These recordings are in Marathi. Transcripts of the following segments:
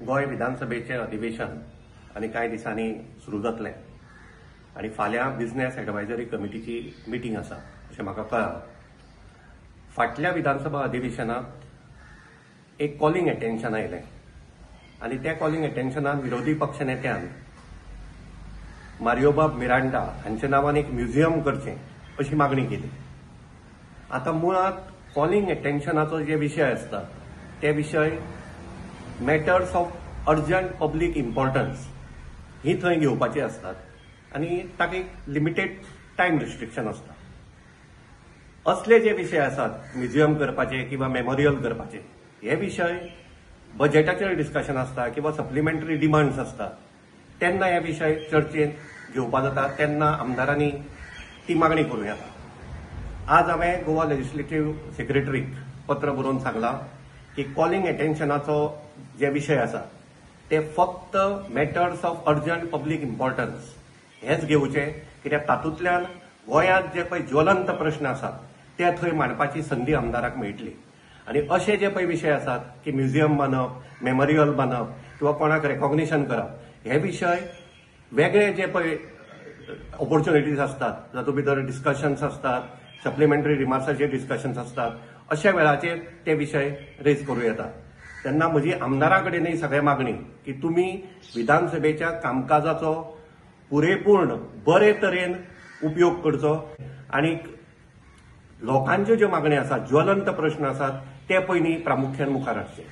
गोय विधानसभेचे अधिवेशन आणि काही दिसांनी सुरू जातलें आणि फाल्यां बिझनेस एडवायझरी कमिटीची मिटींग आसा अशें म्हाका कळ्ळां। फाटल्या विधानसभा अधिवेशनात एक कॉलिंग अटेन्शन आयलें आणि त्या कॉलिंग अटेन्शनात विरोधी पक्षनेत्यान मारियोबाब मिरांडा हांच्या नांवान एक म्युझियम करचें अशी मागणी केली। आता मुळात कॉलिंग अटेन्शनाचो जे विषय आसता ते विषय matters of urgent public importance ही थंय घेवपाची असतात आणि ताका एक लिमिटेड टायम रिस्ट्रिक्शन असता। असले जे विषय आसात म्युझियम करपाचे किंवा मेमोरियल करपाचे हे विषय बजेटाचेर डिस्कशन असता किंवा सप्लिमेंटरी डिमांड्स असतात तेन्ना हे विषय चर्चेत घेवपा जाता, तेन्ना आमदारांनी ती मागणी करूं येता। आज हांवें गोवा लेजिस्लेटिव्ह सेक्रेटरीक पत्र बरोवन सांगलां की कॉलिंग अटेन्शनाचो जे विषय आसा ते फक्त matters of urgent public importance हेच घेवचे, कित्याक तातूंतल्यान गोंयांत जे पळय ज्वलंत प्रश्न आसात ते थंय मांडपाची संदी आमदाराक मेळटली। आणि असे जे पळय विषय आसात की म्युझियम बांदप, मेमोरियल बांदप किंवा कोणाक रेकॉग्निशन करप हे विषय वेगळे जे पळय ऑपॉर्च्युनिटीज असतात जातूंत भितर डिस्कशन्स असतात, सप्लिमेंटरी रिमार्क्साचे डिस्कशन्स असतात, अशा वेळाचेर ते विषय रेज करूं येतात। तेन्ना म्हजी आमदारां कडेनय सगळे मागणी की तुमी विधानसभेच्या कामकाजाचो पुरेपूर्ण बरे तरेन उपयोग करचो आणि लोकांच्यो ज्यो मागण्यो आसात, ज्वलंत प्रश्न आसात ते पयलीं प्रामुख्यान मुखार हाडचे।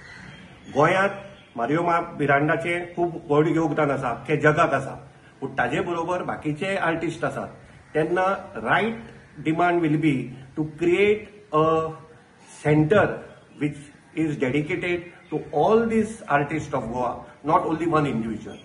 गोंयांत मारियोबाब मिरांडाचें खूब व्हड योगदान आसा, अख्ख्या जगाक आसा, पूण ताजे बरोबर बाकीचे आर्टिस्ट आसात। तेन्ना right demand will be to create a centre which is dedicated to all these artists of Goa, not only one individual.